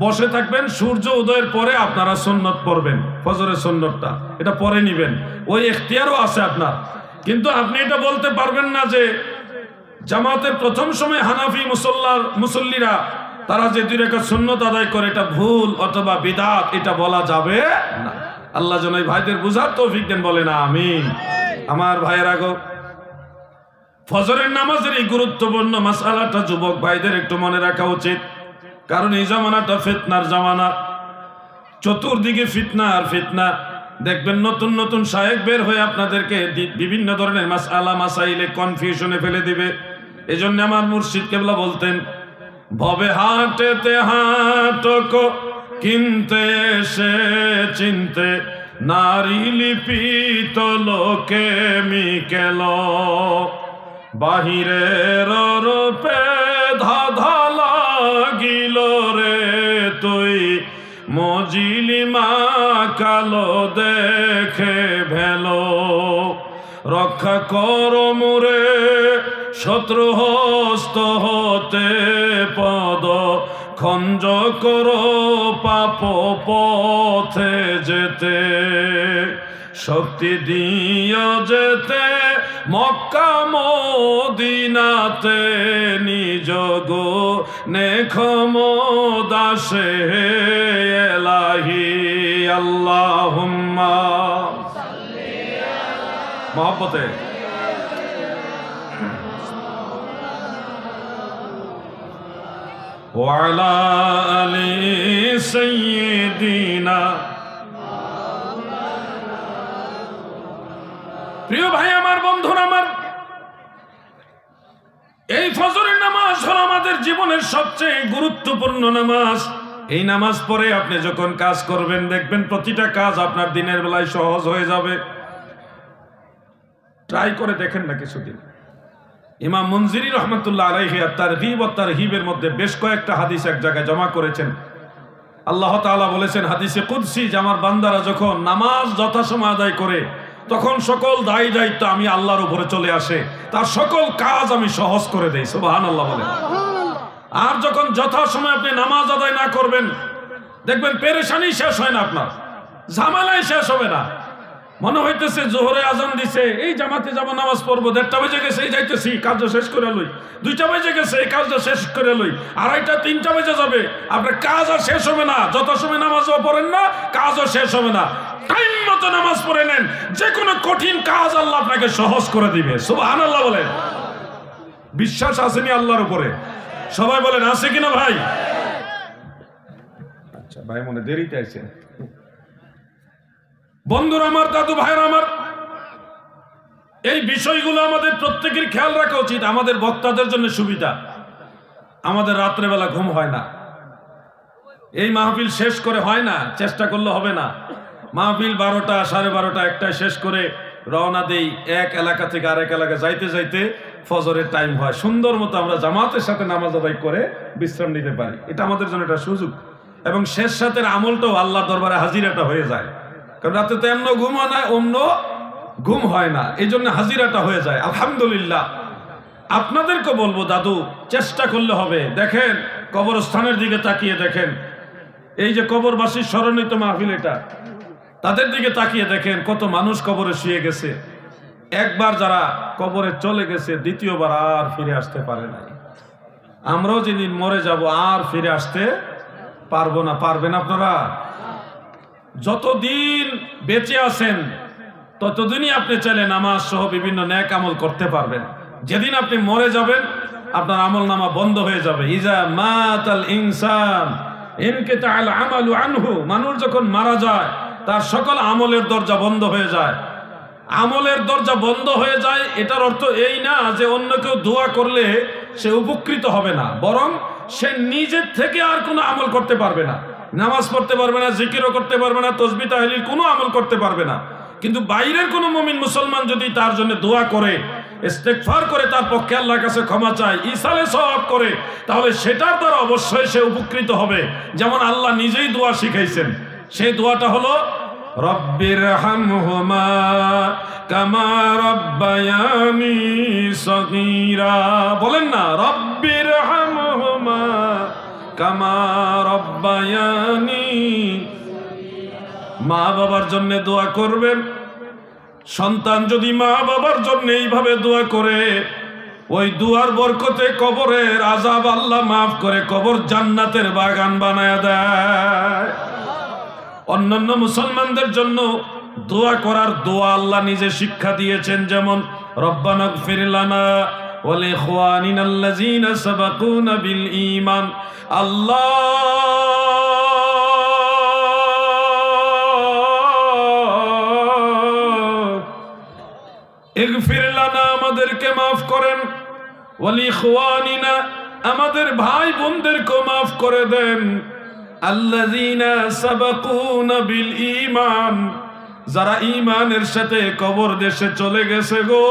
বসে থাকবেন। সূর্য উদয়ের পরে আপনারা সুন্নত পড়বেন, ফজরের সুন্নতটা এটা পরে নেবেন, ওই ইখতিয়ারও আছে আপনার। কিন্তু আপনি এটা বলতে পারবেন না যে জামাতের প্রথম সময় হানাফি মুসল্লিরা তারা যে 2 রাকাত সুন্নত আদায় করে এটা ভুল অথবা বিদআত, এটা বলা যাবে না। আল্লাহ যেন এই ভাইদের বুঝার তৌফিক দেন, বলেন আমিন। আমার ভাইয়েরা গো, ফজরের নামাজের এই গুরুত্বপূর্ণ মাসআলাটা যুবক ভাইদের একটু মনে রাখা উচিত, কারণ এই জামানাটা ফিতনার জামানা, চতুর্দিকে ফিতনা আর ফিতনা। দেখবেন নতুন নতুন শায়েখ বের হয়ে আপনাদেরকে বিভিন্ন ধরনের মাসআলা মাসাইলে কনফিউশনে ফেলে দিবে। এজন্য আমার মুর্শিদ কেবলা বলতেন, ভবে হাটেতে হাটকো কিনতে সে চিনতে, নারী লিপিত লোকে মিকেল, বাহিরের রূপে ধাঁধা লাগিল রে তুই, মজিলিমা কালো দেখে ভেলো, রক্ষা কর মুরে শত্রু হস্ত হতে পদ, খঞ্জ করো পাপ পথে যেতে, শক্তি দিও যেতে মক্কা মদিনাতে, নিজ গুণে ক্ষমদাসে এলাহি, আল্লাহুম্মা মহব্বতে ওয়ালা আলি সাইয়্যিদিনা। প্রিয় ভাই আমার, বন্ধুরা আমার, এই ফজরের নামাজ হলো আমাদের জীবনের সবচেয়ে গুরুত্বপূর্ণ নামাজ। এই নামাজ পড়ে আপনি যখন কাজ করবেন, দেখবেন প্রতিটা কাজ আপনার দিনের বেলায় সহজ হয়ে যাবে। ট্রাই করে দেখেন না কিছুদিন। ইমাম মুনজিরি রহমাতুল্লাহ আলাইহি তারগীব ওয়া তারহিবের মধ্যে বেশ কয়েকটা হাদিস এক জায়গায় জমা করেছেন। আল্লাহ তাআলা বলেছেন হাদিসে কুদসি যে আমার বান্দারা যখন নামাজ যথাসময়ে আদায় করে, তখন সকল দায় দায়িত্ব আমি আল্লাহর উপরে চলে আসে, তার সকল কাজ আমি সহজ করে দেই। সুবহানাল্লাহ বলেন। আর যখন যথাসময়ে আপনি নামাজ আদায় না করবেন, দেখবেন পেরেশানি শেষ হয় না, আপনার ঝামেলাই শেষ হবে না। মনে হইতেছে জোহরে আজান দিছে, এই জামাতে যাব নামাজ পড়বো, 1টা বেজে গেছে এই যাইতেছি কাজটা শেষ করে লই, 2টা বেজে গেছে এই কাজটা শেষ করে লই, 2:30 3টা বেজে যাবে, আপনার কাজ আর শেষ হবে না। যত সময় নামাজও পড়েন না, কাজও শেষ হবে না। টাইম মতো নামাজ পড়ে নেন, যে কোনো কঠিন কাজ আল্লাহ আপনাকে সহজ করে দিবে। সুবহানাল্লাহ বলেন। বিশ্বাস আসেনি আল্লাহর উপরে? সবাই বলেন আছে কিনা ভাই? আচ্ছা ভাই, মনে দেরিতে আছে। বন্ধুরা আমার, দাদু ভাইরা আমার, এই বিষয়গুলো আমাদের প্রত্যেকের খেয়াল রাখা উচিত। আমাদের বক্তাদের জন্য সুবিধা, আমাদের রাত্রেবেলা ঘুম হয় না, এই মাহফিল শেষ করে হয় না, চেষ্টা করলে হবে না। মাহফিল 12টা 12:30 1টায় শেষ করে রওনা দেই, এক এলাকা থেকে আরেক এলাকা যাইতে যাইতে ফজরের টাইম হয়। সুন্দর মতো আমরা জামাতের সাথে নামাজ আদায় করে বিশ্রাম নিতে পারি। এটা আমাদের জন্য একটা সুযোগ, এবং শেষ রাতের আমলটাও আল্লাহর দরবারে হাজিরাটা হয়ে যায়। কারণ রাতে তো এমন ঘুম হয় না, অন্য ঘুম হয় না, এই জন্য হাজিরাটা হয়ে যায়। আলহামদুলিল্লাহ। আপনাদেরকে বলবো দাদু, চেষ্টা করলে হবে। দেখেন কবরস্থানের দিকে তাকিয়ে দেখেন, এই যে কবরবাসীর স্মরণিত মাহফিল, এটা তাদের দিকে তাকিয়ে দেখেন কত মানুষ কবরে শুয়ে গেছে। একবার যারা কবরে চলে গেছে, দ্বিতীয়বার আর ফিরে আসতে পারে নাই। আমরাও যেদিন মরে যাব আর ফিরে আসতে পারবো না। পারবেন আপনারা? যতদিন বেঁচে আছেন ততদিনই আপনি চাইলে নামাজ সহ বিভিন্ন নেক আমল করতে পারবেন। যেদিন আপনি মরে যাবেন, আপনার আমল নামা বন্ধ হয়ে যাবে। ইজা মাতাল ইনসান ইনকিতাআল আমালু আনহু, মানুষ যখন মারা যায় তার সকল আমলের দরজা বন্ধ হয়ে যায়। আমলের দরজা বন্ধ হয়ে যায়, এটার অর্থ এই না যে অন্য কেউ দোয়া করলে সে উপকৃত হবে না, বরং সে নিজের থেকে আর কোনো আমল করতে পারবে না। নামাজ পড়তে পারবে না, জিকিরও করতে পারবে না, তাসবিহ তাহলিল কোনো আমল করতে পারবে না। কিন্তু বাইরের কোনো মুমিন মুসলমান যদি তার জন্য দোয়া করে, ইস্তেগফার করে তার পক্ষে আল্লাহর কাছে ক্ষমা চায়, ইসালে সওয়াব করে, তাহলে সেটার দ্বারা অবশ্যই সে উপকৃত হবে। যেমন আল্লাহ নিজেই দোয়া শিখাইছেন, সেই দোয়াটা হলো রব্বিরহামহুমা কামা রাব্বায়ানি সগীরা। বলেন না, রব্বিরহামহুমা কামা রাব্বায়ানি। মা বাবার জন্য দোয়া করবেন। সন্তান যদি মা বাবার জন্য এইভাবে দোয়া করে, ওই দুয়ার বরকতে কবরের আযাব আল্লাহ মাফ করে কবর জান্নাতের বাগান বানায়া দেয়। অন্যান্য মুসলমানদের জন্য দোয়া করার দোয়া আল্লাহ নিজে শিক্ষা দিয়েছেন, যেমন রব্বানা গফির লানা ওয়া লিইখওয়ানিনা আল্লাযীনা সাবাকুনা বিল ঈমান। ইগফির লানা, আমাদেরকে মাফ করেন, ওয়া লিইখওয়ানিনা, আমাদের ভাই বোনদেরকে মাফ করে দেন, আল্লাযীনা সাবাকুনা বিল ঈমান, যারা ঈমানের সাথে কবর দেশে চলে গেছে গো,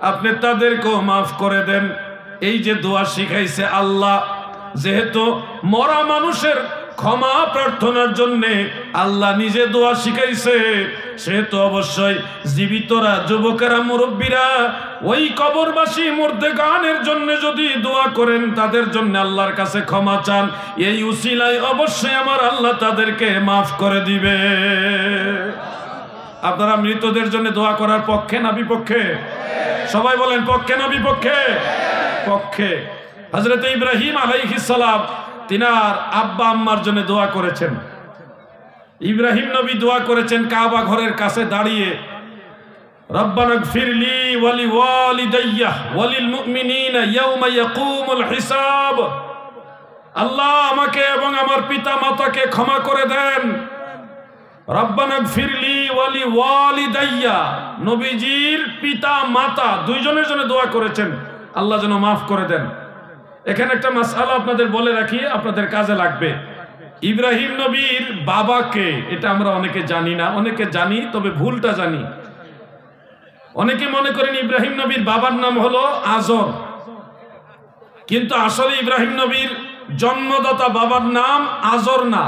আপনি তাদেরকেও মাফ করে দেন। এই যে দোয়া শিখাইছে আল্লাহ, যেহেতু মরা মানুষের ক্ষমা প্রার্থনার জন্য আল্লাহ নিজে দোয়া শিখাইছে, সেহেতু অবশ্যই জীবিতরা, যুবকেরা, মুরব্বীরা ওই কবরবাসী মুর্দেগানের জন্য যদি দোয়া করেন, তাদের জন্য আল্লাহর কাছে ক্ষমা চান, এই উসিলায় অবশ্যই আমার আল্লাহ তাদেরকে মাফ করে দিবে। আপনারা মৃতদের জন্য দোয়া করার পক্ষে না বিপক্ষে? সবাই বলেন, পক্ষে না বিপক্ষে? পক্ষে। হযরত ইব্রাহিম আলাইহিস সালাম তিনার আব্বা আম্মার জন্য দোয়া করেছেন। ইব্রাহিম নবী দোয়া করেছেন কাবা ঘরের কাছে দাঁড়িয়ে, রব্বানা গফিরলি ওয়া লিওয়ালিদাইয়া ওয়া লিল মুমিনিনা ইয়াওমা ইয়াকুমুল হিসাব। আল্লাহ আমাকে এবং আমার পিতা মাতাকে ক্ষমা করে দেন। রব্বানা গফিরলি ওয়া লিওয়ালিদাইয়া, নবীজির পিতা মাতা দুইজনের জন্য দোয়া করেছেন, আল্লাহ যেন মাফ করে দেন। এখানে একটা মাসআলা আপনাদের বলে রাখি, আপনাদের কাজে লাগবে। ইব্রাহিম নবীর বাবাকে, এটা আমরা অনেকে জানি না, অনেকে জানি তবে ভুলটা জানি। অনেকে মনে করেন ইব্রাহিম নবীর বাবার নাম হলো আজর, কিন্তু আসলে ইব্রাহিম নবীর জন্মদাতা বাবার নাম আজর না,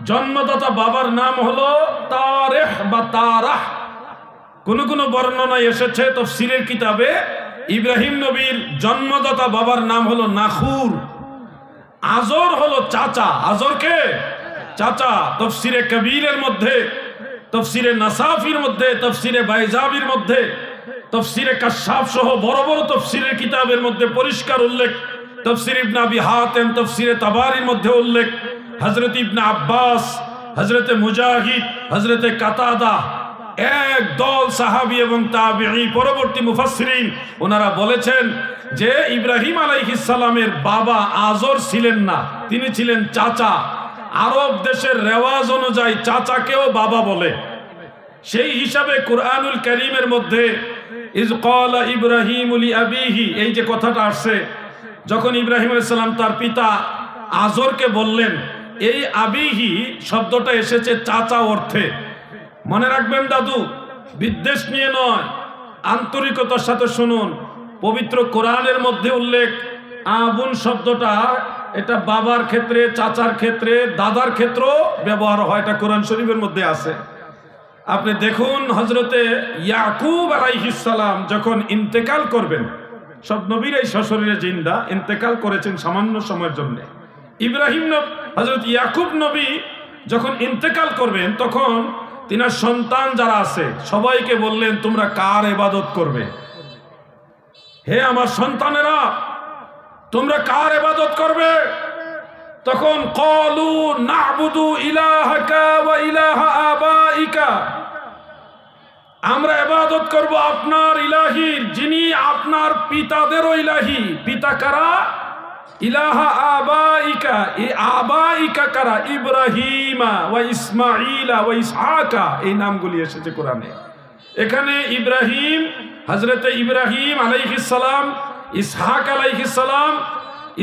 জন্মদাতা বাবার নাম হলো তারেহ বা তারাহ। কোন কোন বর্ণনায় এসেছে তাফসীরের কিতাবে ইব্রাহিম নবীর জন্মদাতা বাবার নাম হলো নাখুর, আজর হলো চাচা। আজরকে চাচা। তাফসীরে কবীরের মধ্যে, তাফসীরে নাসাফির মধ্যে, তাফসীরে বাইজাবির মধ্যে, তাফসীরে কাশাফ সহ বড় বড় তাফসীরের কিতাবের মধ্যে পরিষ্কার উল্লেখ। তাফসীর ইবনে আবি হাতিম, তাফসীরে তাবারির মধ্যে উল্লেখ। হযরত ইবনে আব্বাস, হযরত মুজাহিদ, হযরত কাতাদা, এক দল সাহাবী এবং তাবিঈ, পরবর্তী মুফাসসিরিন, ওনারা বলেছেন যে ইব্রাহিম আলাইহিস সালামের বাবা আজর ছিলেন না, তিনি ছিলেন চাচা। আরব দেশের রেওয়াজ অনুযায়ী চাচাকেও বাবা বলে। সেই হিসাবে কুরআনুল কারীমের মধ্যে ইজ ক্বালা ইব্রাহিমু লিআবিহি, এই যে কথাটা আসছে, যখন ইব্রাহিম আলাইহিস সালাম তার পিতা আজরকে বললেন, এই আবিহি শব্দটা এসেছে চাচা অর্থে। মনে রাখবেন দাদু, বিদ্বেষ নিয়ে নয়, আন্তরিকতার সাথে শুনুন। পবিত্র কোরআনের মধ্যে উল্লেখ, আবুন শব্দটা এটা বাবার ক্ষেত্রে, চাচার ক্ষেত্রে, দাদার ক্ষেত্রেও ব্যবহার হয়, এটা কোরআন শরীফের মধ্যে আছে। আপনি দেখুন, হযরতে ইয়াকুব আলাইহিস সালাম যখন ইন্তেকাল করবেন, সব নবীরাই সশরীরে জিন্দা, ইন্তেকাল করেছেন সামান্য সময়ের জন্য। ইব্রাহিম হযরত ইয়াকুব নবী যখন ইন্তেকাল করবেন, তখন তিনার সন্তান যারা আছে সবাইকে বললেন, তোমরা কার ইবাদত করবে? হে আমার সন্তানেরা, তোমরা কার ইবাদত করবে? তখন ক্বালু না'বুদু ইলাহাকা ওয়া ইলাহা আবাইকা, আমরা ইবাদত করব আপনার ইলাহির, যিনি আপনার পিতাদেরও ইলাহি। পিতা কারা? ইলাহা আবাইকা। এই আবাইকা কারা? ইব্রাহিমা ওয়া ইসমাঈলা ওয়া ইসহাকা, এই নামগুলি এসেছে কোরআনে। এখানে ইব্রাহিম, হযরত ইব্রাহিম আলাইহিস সালাম, ইসহাক আলাইহিস সালাম,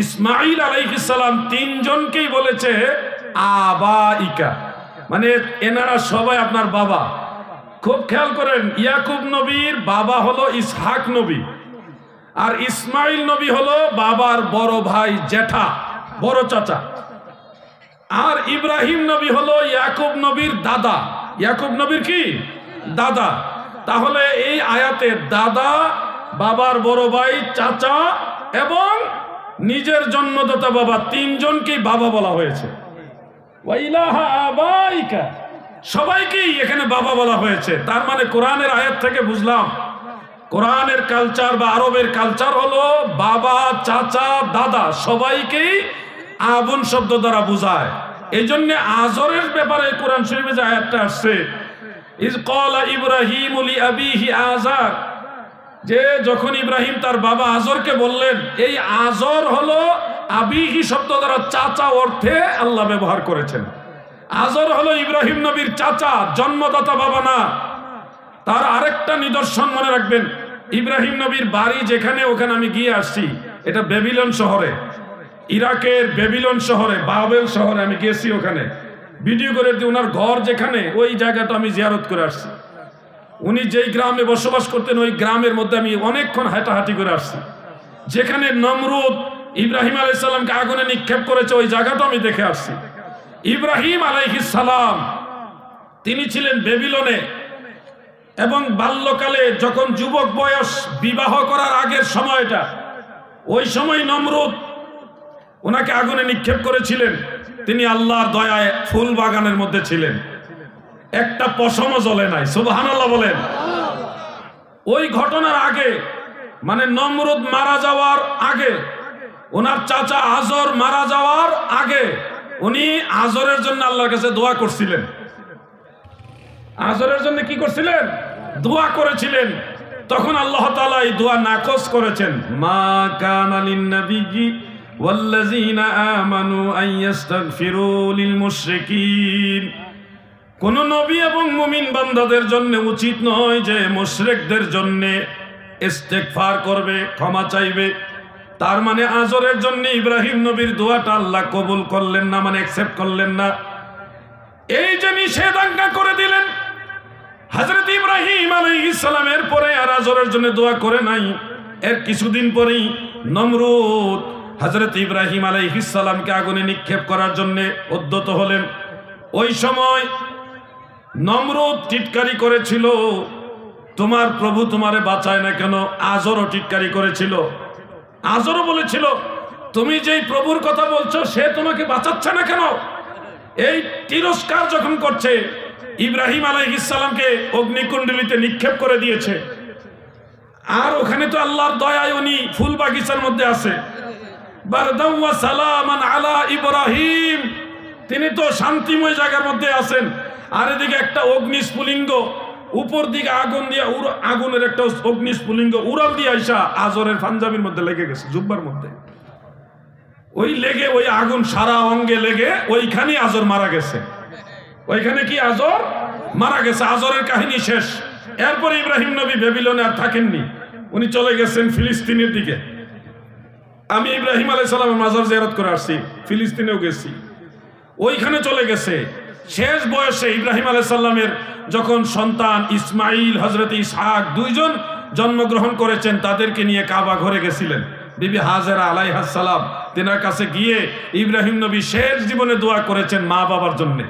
ইসমাঈল আলাইহিস সালাম, তিনজনকেই বলেছে আবাইকা, মানে এনারা সবাই আপনার বাবা। খুব খেয়াল করেন, ইয়াকুব নবীর বাবা হলো ইসহাক নবী, আর ইসমাইল নবী হলো বাবার বড় ভাই, জ্যাঠা, বড় চাচা। আর ইব্রাহিম নবী হলো ইয়াকুব নবীর দাদা। ইয়াকুব নবীর কি দাদা। তাহলে এই আয়াতে দাদা, বাবার বড় ভাই, চাচা এবং নিজের জন্মদাতা বাবা, তিনজনকেই বাবা বলা হয়েছে। ওয়াইলাহা আবাইকা, সবাইকেই এখানে বাবা বলা হয়েছে। তার মানে কোরআনের আয়াত থেকে বুঝলাম কোরআনের কালচার বা আরবের কালচার হলো বাবা, চাচা, দাদা সবাইকেই আবুন শব্দ দ্বারা বোঝায়। এই জন্য আজরের ব্যাপারে কোরআন শরীফে যে আয়াতটা আসছে, ইজ ক্বালা ইব্রাহিম লি আবিহি আজার, যে যখন ইব্রাহিম তার বাবা আজরকে বললেন, এই আজর হলো আবিহি শব্দ দ্বারা চাচা অর্থে আল্লাহ ব্যবহার করেছেন। আজর হলো ইব্রাহিম নবীর চাচা, জন্মদাতা বাবা না। তার আরেকটা নিদর্শন মনে রাখবেন, ইব্রাহিম নবীর বাড়ি যেখানে, ওখানে আমি গিয়ে আসছি, এটা বেবিলন শহরে, ইরাকের বেবিলন শহরে, বাবেল শহরে আমি গেছি, ওখানে ভিডিও করে দিই। ওনার ঘর যেখানে, ওই জায়গাটা আমি জিয়ারত করে আসছি। উনি যেই গ্রামে বসবাস করতেন, ওই গ্রামের মধ্যে আমি অনেকক্ষণ হাঁটাহাঁটি করে আসছি। যেখানে নমরুদ ইব্রাহিম আলাইহিস সালামকে আগুনে নিক্ষেপ করেছে, ওই জায়গাটা আমি দেখে আসছি। ইব্রাহিম আলাইহিস সালাম তিনি ছিলেন বেবিলনে, এবং বাল্যকালে যখন যুবক বয়স, বিবাহ করার আগের সময়টা, ওই সময় নমরুদ ওনাকে আগুনে নিক্ষেপ করেছিলেন। তিনি আল্লাহর দয়ায় ফুল বাগানের মধ্যে ছিলেন, একটা পশমও জ্বলে নাই। সুবহানাল্লাহ বলেন। ওই ঘটনার আগে, মানে নমরুদ মারা যাওয়ার আগে, ওনার চাচা আজর মারা যাওয়ার আগে, উনি আজরের জন্য আল্লাহর কাছে দোয়া করছিলেন। আজরের জন্য কি করছিলেন? দোয়া করেছিলেন। তখন আল্লাহ তাআলা এই দোয়া নাকচ করেছেন। মা কানা লিন-নাবিয়্যি ওয়াল্লাযীনা আমানু আন ইস্তাগফিরু লিল মুশরিকিন, কোন নবী এবং মুমিন বান্দাদের জন্য উচিত নয় যে মুশরিকদের জন্য ইস্তেগফার করবে, ক্ষমা চাইবে। তার মানে আজরের জন্য ইব্রাহিম নবীর দোয়াটা আল্লাহ কবুল করলেন না, মানে অ্যাকসেপ্ট করলেন না। এই যে নিষেধাজ্ঞা করে দিলেন, হযরত ইব্রাহিম আলাইহিস সালামের পরে আর আজরের জন্য দোয়া করে নাই। এর কিছুদিন পরেই নমরুদ হযরত ইব্রাহিম আলাইহিস সালামকে আগুনে নিক্ষেপ করার জন্য উদ্যত হলেন। ওই সময় নমরুদ টিটকারি করেছিল, তোমার প্রভু তোমারে বাঁচায় না কেন? আজরও টিটকারি করেছিল। আজরও বলেছিল, তুমি যেই প্রভুর কথা বলছো সে তোমাকে বাঁচাচ্ছে না কেন? এই তিরস্কার যখন করছে, ইব্রাহিম আলাইহিস সালামকে অগ্নিকুণ্ডলিতে নিক্ষেপ করে দিয়েছে। আর ওখানে তো আল্লাহর দয়ায় উনি ফুল বাগিচার মধ্যে আছে। বারদাম ওয়া সালামান আলা ইব্রাহিম, তিনি তো শান্তিময় জায়গার মধ্যে আছেন। আর এদিকে একটা অগ্নিস্ফুলিঙ্গ, উপর দিকে আগুন দিয়ে, আগুনের একটা অগ্নিস্ফুলিঙ্গ উড়াল দিয়ে আইসা আজরের পাঞ্জাবির মধ্যে লেগে গেছে, জুব্বার মধ্যে। ওই লেগে, ওই আগুন সারা অঙ্গে লেগে ওইখানে আজর মারা গেছে। ওইখানে কি আজর মারা গেছে। আজরের কাহিনী শেষ। এরপরে ইব্রাহিম নবী বেবিলনে আর থাকেননি, উনি চলে গেছেন ফিলিস্তিনের দিকে। আমি ইব্রাহিম আলাইহিস সালামের মাজার জিয়ারত করে আসছি, ফিলিস্তিনেও গেছি। ওইখানে চলে গেছে। শেষ বয়সে ইব্রাহিম আলাইহিস সালামের যখন সন্তান ইসমাইল, হযরত ইসহাক দুইজন জন্মগ্রহণ করেছেন, তাদেরকে নিয়ে কাবা ঘরে গেছিলেন। বিবি হাজেরা আলাইহাস সালাম, তেনার কাছে গিয়ে ইব্রাহিম নবী শেষ জীবনে দোয়া করেছেন মা বাবার জন্যে।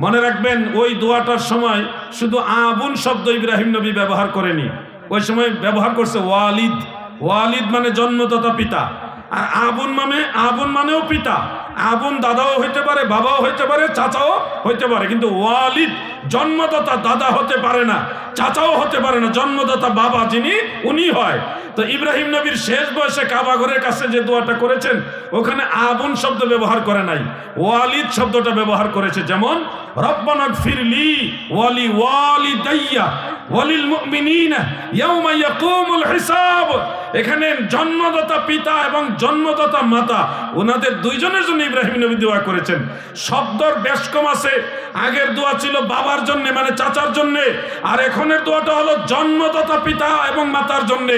মনে রাখবেন, ওই দোয়াটার সময় শুধু আবুন শব্দ ইব্রাহিম নবী ব্যবহার করেনি, ওই সময় ব্যবহার করছে ওয়ালিদ। ওয়ালিদ মানে জন্মদাতা পিতা, আর আবুন মানেও পিতা। আবুন দাদাও হইতে পারে, বাবাও হইতে পারে, চাচাও হইতে পারে, কিন্তু ওয়ালিদ জন্মদাতা দাদা হতে পারে না, চাচাও হতে পারে না। জন্মদাতা বাবা যিনি, উনি হয়। তো ইব্রাহিম নবীর শেষ বয়সে কাবা ঘরের কাছে যে দোয়াটা করেছেন, ওখানে আবুন শব্দ ব্যবহার করে নাই, ওয়ালিদ শব্দটা ব্যবহার করেছে। যেমন রব্বানা গফিরলি ওয়ালি ওয়ালিদাইয়া ওয়ালিল মুমিনিনা ইয়াওমা ইয়াকুমুল হিসাব। এখানে জন্মদাতা পিতা এবং জন্মদাতা মাতা, ওনাদের দুইজনের জন্য ইব্রাহিম নবী দোয়া করেছেন। শব্দর বেশ কম আছে। আগের দোয়া ছিল বাবার জন্য, মানে চাচার জন্য, আর এখনের দোয়াটা হলো জন্মদাতা পিতা এবং মাতার জন্য।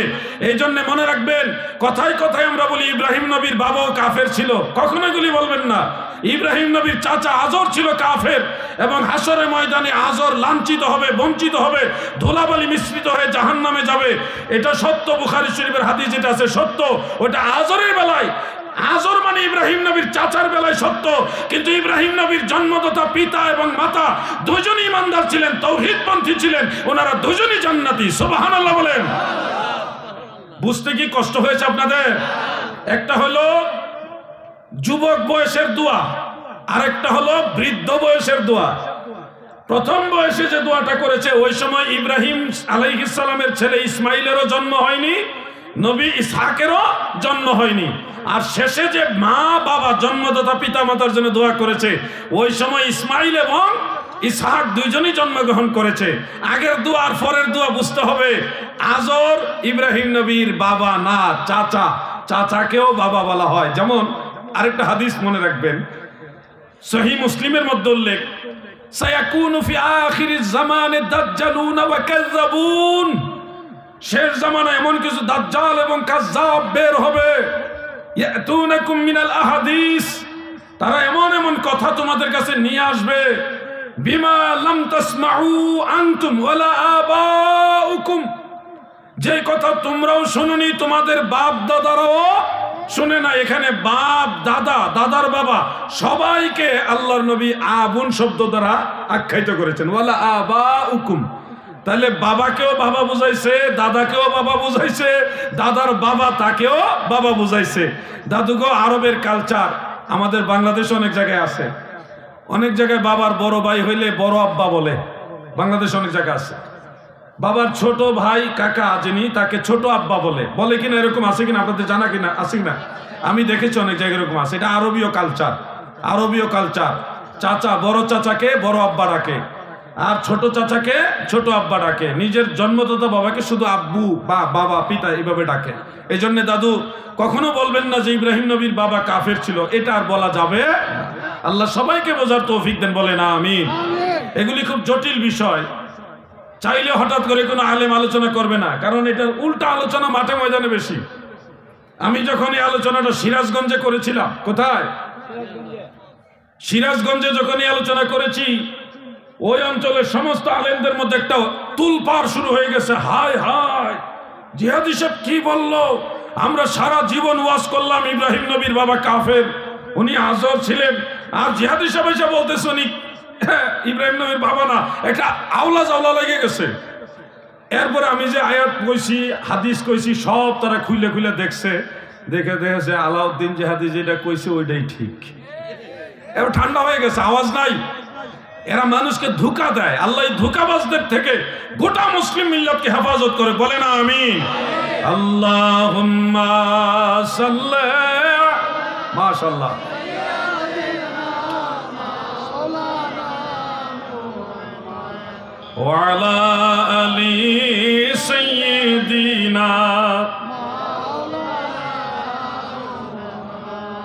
এই জন্য মনে রাখবেন, কথায় কথায় আমরা বলি ইব্রাহিম নবীর বাবাও কাফের ছিল, কখনো এগুলি বলবেন না। ইব্রাহিম নবীর চাচা আজর ছিল কাফের, এবং হাসরের ময়দানে আজর লাঞ্ছিত হবে, বঞ্চিত হবে, ধুলাবালি মিশ্রিত হয়ে জাহান্নামে যাবে। এটা সত্য, বুখারী শরীফের হাদিস যেটা আছে সত্য। ওটা আজরের বেলায়, আজর মানে ইব্রাহিম নবীর চাচার বেলায় সত্য, কিন্তু ইব্রাহিম নবীর জন্মদাতা পিতা এবং মাতা দুজনই ইমানদার ছিলেন, তাওহীদপন্থী ছিলেন, ওনারা দুজনই জান্নাতি। সুবহানাল্লাহ বলেন। বুঝতে কি কষ্ট হয়েছে আপনাদের? একটা হলো যুবক বয়সের দোয়া, আরেকটা হলো বৃদ্ধ বয়সের দোয়া। প্রথম বয়সে যে দোয়াটা করেছে, ওই সময় ইব্রাহিম আলাইহিস সালামের ছেলে ইসমাইলেরও জন্ম হয়নি, নবী ইসহাকেরও জন্ম হয়নি। আর শেষে যে মা বাবা জন্মদাতা পিতা মাতার জন্য দোয়া করেছে, ওই সময় ইসমাইল এবং ইসহাক দুইজনই জন্মগ্রহণ করেছে। আগের দোয়া আর পরের দোয়া বুঝতে হবে। আজর ইব্রাহিম নবীর বাবা না, চাচা, চাচাকেও বাবা বলা হয়। যেমন আরেকটা হাদিস মনে রাখবেন, সহিহ মুসলিমের মধ্যে উল্লেখ, সায়াকুনু ফি আখিরিজ জামানে দাজ্জালুন ওয়া কাযযাবুন, শেষ জামানায় এমন কিছু দাজ্জাল এবং কাযযাব বের হবে। ইয়াতুনাকুম মিনাল আহাদিস, তারা এমন এমন কথা তোমাদের কাছে নিয়ে আসবে, বিমা লাম তাসমাউ আনতুম ওয়ালা আবাউকুম, যে কথা তোমরাও শুনোনি, তোমাদের বাপ দাদারাও শুনে না। এখানে বাপ দাদা, দাদার বাবা সবাইকে আল্লাহর নবী আবুন শব্দ দ্বারা আখ্যায়িত করেছেন, ওয়ালা আবাউকুম। তাহলে বাবাকেও বাবা বুঝাইছে, দাদাকেও বাবা বুঝাইছে, দাদার বাবা তাকেও বাবা বুঝাইছে। দাদুগো আরবের কালচার আমাদের বাংলাদেশে অনেক জায়গায় আছে। অনেক জায়গায় বাবার বড় ভাই হইলে বড় আব্বা বলে, বাংলাদেশে অনেক জায়গায় আছে। বাবার ছোট ভাই কাকা যিনি, তাকে ছোট আব্বা বলে, বলে কিনা এরকম আছে কিনা আপনাদের জানা কিনা, আছে কিনা? আমি দেখেছি অনেক জায়গায় এরকম আছে। এটা আরবীয় কালচার, আরবীয় কালচার। চাচা বড় চাচাকে বড় আব্বা ডাকে, আর ছোট চাচাকে ছোট আব্বা ডাকে, নিজের জন্মদাতা বাবাকে শুধু আব্বু বা বাবা পিতা এইভাবে ডাকে। এই জন্য দাদু কখনো বলবেন না যে ইব্রাহিম নবীর বাবা কাফের ছিল, এটা আর বলা যাবে। আল্লাহ সবাইকে বোঝার তৌফিক দেন, বলে না আমিন। এগুলি খুব জটিল বিষয়, চাইলে হঠাৎ করে কোনো আলেম আলোচনা করবে না, কারণ এটার উল্টা আলোচনা মাঠে ময়দানে বেশি। আমি যখন এই আলোচনাটা সিরাজগঞ্জে করেছিলাম, কোথায়? সিরাজগঞ্জে যখন এই আলোচনা করেছি, ওই অঞ্চলের সমস্ত আলেমদের মধ্যে একটা তুলপাড় শুরু হয়ে গেছে। হায় হায়, জিহাদি সাহেব কি বললো? আমরা সারা জীবন ওয়াজ করলাম ইব্রাহিম নবীর বাবা কাফের, উনি আজর ছিলেন, আর জিহাদি সাহেব এসে বলতেছে উনি ইব্রাহিম নবীর বাবা না। একটা আওলা জাওলা লেগে গেছে। এরপরে আমি যে আয়াত কইছি, হাদিস কইছি, সব তারা খুলে খুলে দেখছে, দেখেছে আলাউদ্দিন জিহাদি যেটা কইছে ওইটাই ঠিক। এবার ঠান্ডা হয়ে গেছে, আওয়াজ নাই। এরা মানুষকে ধোঁকা দেয়। আল্লাহ এই ধোঁকাবাজদের থেকে গোটা মুসলিম মিল্লাতকে হেফাজত করে, বলে না আমিন। আল্লাহুম্মা সাল্লি, মাশাআল্লাহ। ওয়ালা আলি সাইয়্যিদিনা।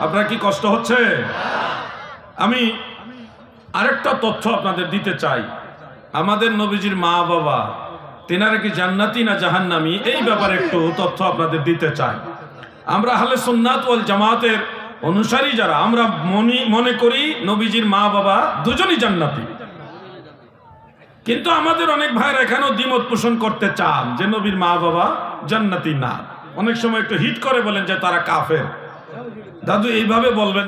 আপনার কি কষ্ট হচ্ছে? আমি আরেকটা তথ্য আপনাদের দিতে চাই। আমাদের নবীজির মা বাবা তেনারা কি জান্নাতি না জাহান্নামী, এই ব্যাপারে একটু তথ্য আপনাদের দিতে চাই। আমরা আহলে সুন্নাত ওয়াল জামাতের অনুসারী যারা, আমরা মনে করি নবীজির মা বাবা দুজনই জান্নাতি। কিন্তু আমাদের অনেক ভাইরা এখানেও দ্বিমত পোষণ করতে চান যে নবীর মা বাবা জান্নাতি না। অনেক সময় একটু হিট করে বলেন যে তারা কাফের। দাদু এইভাবে বলবেন